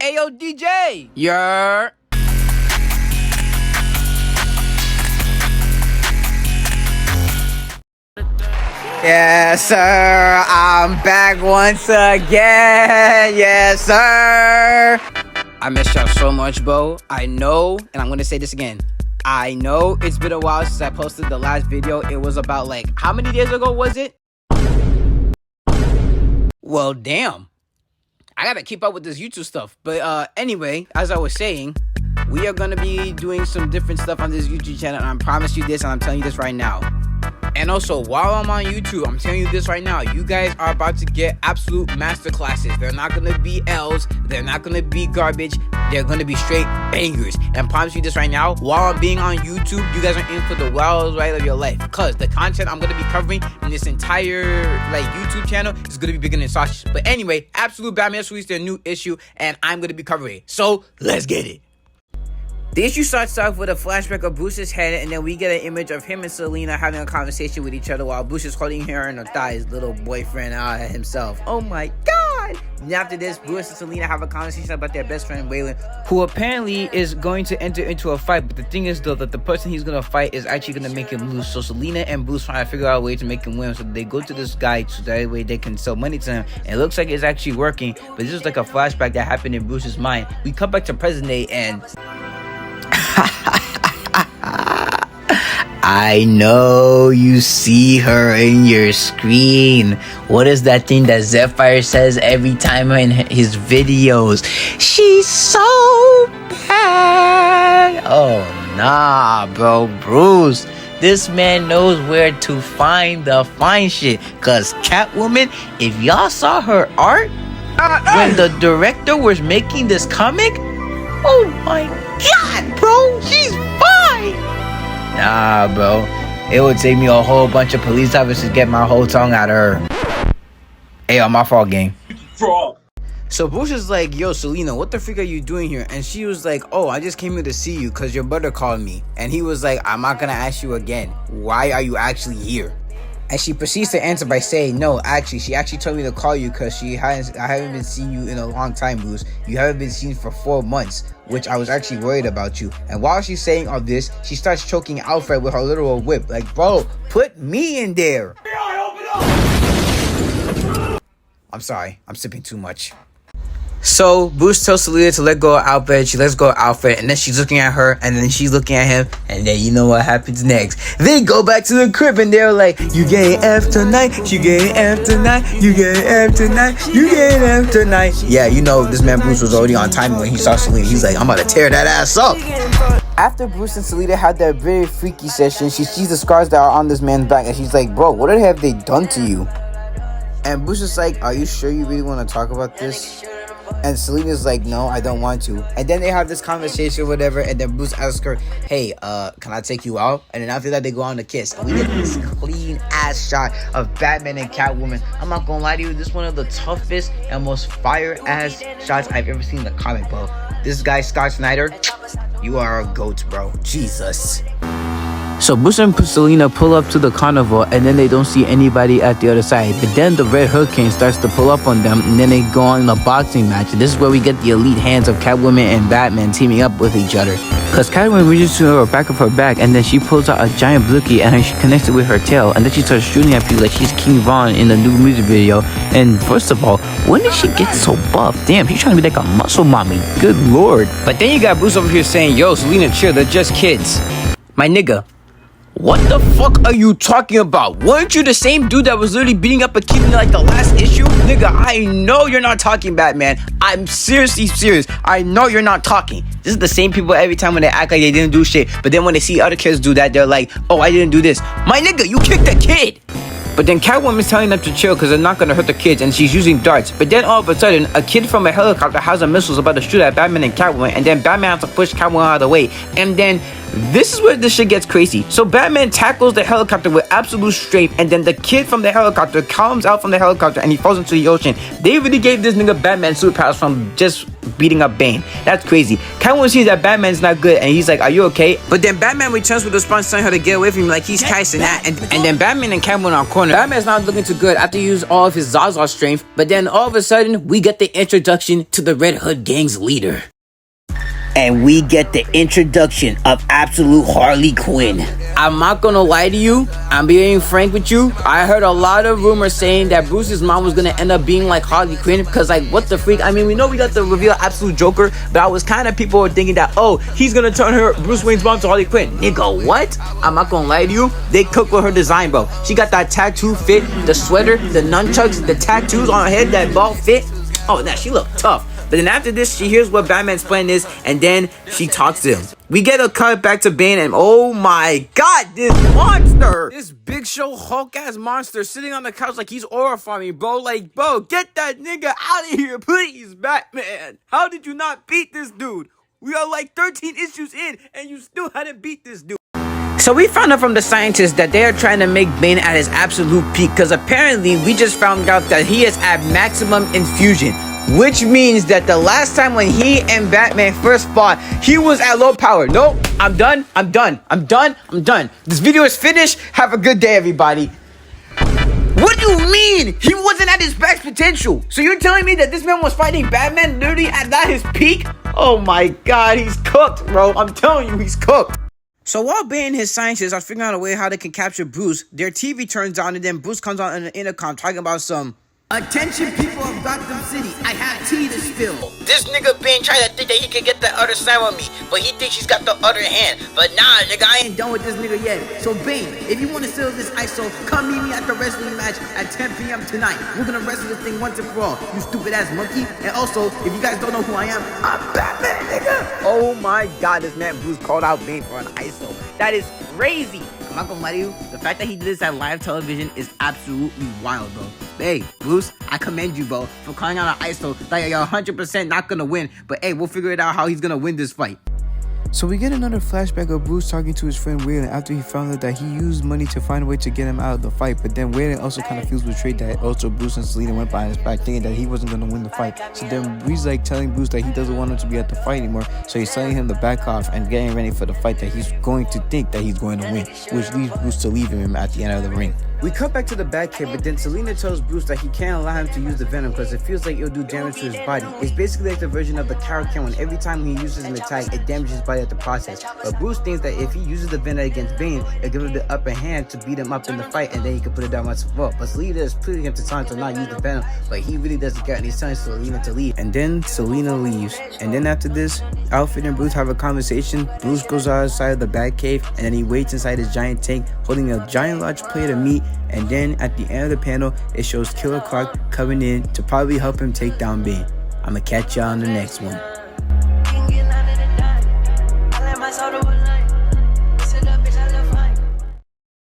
Ayo, DJ! Yer! Yes, sir. I'm back once again. Yes, sir. I missed y'all so much, bro. I know, and I'm gonna say this again. I know it's been a while since I posted the last video. It was about like, how many days ago was it? Well, damn. I gotta keep up with this YouTube stuff. But anyway, as I was saying, we are gonna be doing some different stuff on this YouTube channel. And I promise you this, and I'm telling you this right now. And also, while I'm on YouTube, I'm telling you this right now. You guys are about to get absolute masterclasses. They're not gonna be L's. They're not gonna be garbage. They're gonna be straight bangers. And I promise you this right now. While I'm being on YouTube, you guys are in for the wild ride of your life. Because the content I'm gonna be covering in this entire YouTube channel is gonna be bigger than sausage. But anyway, Absolute Batman just released their new issue, and I'm gonna be covering it. So let's get it. The issue starts off with a flashback of Bruce's head, and then we get an image of him and Selina having a conversation with each other while Bruce is holding her in her thighs, little boyfriend himself. Oh my god! And after this, Bruce and Selina have a conversation about their best friend Waylon, who apparently is going to enter into a fight. But the thing is though, that the person he's gonna fight is actually gonna make him lose. So Selina and Bruce trying to figure out a way to make him win. So they go to this guy so that way they can sell money to him. And it looks like it's actually working, but this is like a flashback that happened in Bruce's mind. We come back to present day and I know you see her in your screen. What is that thing that Zephyr says every time in his videos? She's so bad. Oh, nah, bro. Bruce, this man knows where to find the fine shit. Cause Catwoman, if y'all saw her art, when the director was making this comic, oh my god, bro, she's fine. Nah, bro. It would take me a whole bunch of police officers to get my whole tongue out of her. Hey, my fault, gang. So Bruce is like, yo, Selina, what the freak are you doing here? And she was like, oh, I just came here to see you because your brother called me. And he was like, I'm not gonna ask you again. Why are you actually here? And she proceeds to answer by saying, no, actually, she actually told me to call you because I haven't been seeing you in a long time, Bruce. You haven't been seen for 4 months, which I was actually worried about you. And while she's saying all this, she starts choking Alfred with her literal whip. Like, bro, put me in there. I'm sorry, I'm sipping too much. So Bruce tells Selina to let go of Alfred. She lets go of Alfred, and then she's looking at her, and then she's looking at him, and then you know what happens next. They go back to the crib, and they're like, you getting F tonight, you getting F tonight, you getting F tonight, you getting F tonight. Yeah, you know, this man Bruce was already on time when he saw Selina. He's like, I'm about to tear that ass up. After Bruce and Selina had that very freaky session, she sees the scars that are on this man's back, and she's like, bro, what have they done to you? And Bruce is like, are you sure you really want to talk about this? And Selina's like, no, I don't want to. And then they have this conversation or whatever, and then Bruce asks her, hey, can I take you out? And then after that, they go on to kiss. And we get this clean ass shot of Batman and Catwoman. I'm not gonna lie to you, this is one of the toughest and most fire ass shots I've ever seen in the comic book. This guy, Scott Snyder, you are a goat, bro. Jesus. So Bruce and Selina pull up to the carnival, and then they don't see anybody at the other side. But then the Red Hurricane starts to pull up on them, and then they go on a boxing match. And this is where we get the elite hands of Catwoman and Batman teaming up with each other. Cause Catwoman reaches to her back of her back, and then she pulls out a giant blicky, and then she connects it with her tail, and then she starts shooting at people like she's King Von in the new music video. And first of all, when did she get so buff? Damn, she's trying to be like a muscle mommy. Good lord. But then you got Bruce over here saying, yo, Selina, chill, they're just kids. My nigga, what the fuck are you talking about? Weren't you the same dude that was literally beating up a kid in like the last issue? Nigga, I know you're not talking, Batman. I'm seriously serious. I know you're not talking. This is the same people every time when they act like they didn't do shit. But then when they see other kids do that, they're like, oh, I didn't do this. My nigga, you kicked a kid. But then Catwoman's telling them to chill because they're not going to hurt the kids, and she's using darts. But then all of a sudden, a kid from a helicopter has a missile about to shoot at Batman and Catwoman, and then Batman has to push Catwoman out of the way. And then this is where this shit gets crazy. So Batman tackles the helicopter with absolute strength, and then the kid from the helicopter comes out from the helicopter and he falls into the ocean. They really gave this nigga Batman superpowers from just beating up Bane. That's crazy. Catwoman sees that Batman's not good, and he's like, are you okay? But then Batman returns with a sponge telling her to get away from him like he's Tyson. And then Batman and Catwoman are cornered. corner. Batman's not looking too good after he used all of his Zaza strength, but then all of a sudden, we get the introduction to the Red Hood gang's leader. And we get the introduction of Absolute Harley Quinn. I'm not gonna lie to you, I'm being frank with you. I heard a lot of rumors saying that Bruce's mom was gonna end up being like Harley Quinn, because like, what the freak? I mean, we know we got the reveal Absolute Joker, but I was kind of, people were thinking that, oh, he's gonna turn her, Bruce Wayne's mom, to Harley Quinn. Nigga, what? I'm not gonna lie to you, they cooked with her design, bro. She got that tattoo fit, the sweater, the nunchucks, the tattoos on her head, that ball fit. Oh, nah, she looked tough. But then after this, she hears what Batman's plan is, and then she talks to him. We get a cut back to Bane, and oh my god, this monster! This big show Hulk-ass monster sitting on the couch like he's horrifying me, bro. Like, bro, get that nigga out of here, please, Batman. How did you not beat this dude? We are like 13 issues in, and you still hadn't beat this dude. So we found out from the scientists that they are trying to make Bane at his absolute peak, because apparently we just found out that he is at maximum infusion. Which means that the last time when he and Batman first fought, he was at low power. Nope, I'm done. This video is finished. Have a good day, everybody. What do you mean? He wasn't at his max potential. So you're telling me that this man was fighting Batman literally at not his peak? Oh my god, he's cooked, bro. I'm telling you, he's cooked. So while Bane and his scientists are figuring out a way how they can capture Bruce, their TV turns on and then Bruce comes on in the intercom talking about some... Attention people of Gotham City, I have tea to spill. This nigga Bane tried to think that he could get the other side on me, but he thinks he's got the other hand. But nah, nigga, I ain't Done with this nigga yet. So Bane, if you want to settle this ISO, come meet me at the wrestling match at 10 p.m. tonight. We're gonna wrestle this thing once and for all, you stupid ass monkey. And also, if you guys don't know who I am, I'm Batman, nigga. Oh my god, this man Bruce called out Bane for an ISO. That is crazy. I'm not gonna lie to you, the fact that he did this at live television is absolutely wild, bro. Hey, Bruce, I commend you, bro, for calling out an ISO that you're 100% not gonna win. But hey, we'll figure it out how he's gonna win this fight. So we get another flashback of Bruce talking to his friend Wayland after he found out that he used money to find a way to get him out of the fight. But then Wayland also kind of feels betrayed that also Bruce and Selina went behind his back thinking that he wasn't going to win the fight. So then he's like telling Bruce that he doesn't want him to be at the fight anymore. So he's telling him to back off and getting ready for the fight that he's going to think that he's going to win, which leaves Bruce to leave him at the end of the ring. We cut back to the Batcave, but then Selina tells Bruce that he can't allow him to use the venom because it feels like it'll do damage to his body. It's basically like the version of the Carol can when every time he uses an attack, it damages his body at the process. But Bruce thinks that if he uses the venom against Bane, it'll give him the upper hand to beat him up in the fight, and then he can put it down once for all. But Selina is putting him to time to not use the venom, but he really doesn't care, and he's telling Selina to leave. And then Selina leaves. And then after this, Alfred and Bruce have a conversation. Bruce goes outside of the Batcave, and then he waits inside his giant tank, holding a giant large plate of meat. And then at the end of the panel, it shows Killer Croc coming in to probably help him take down Bane. I'ma catch y'all on the next one.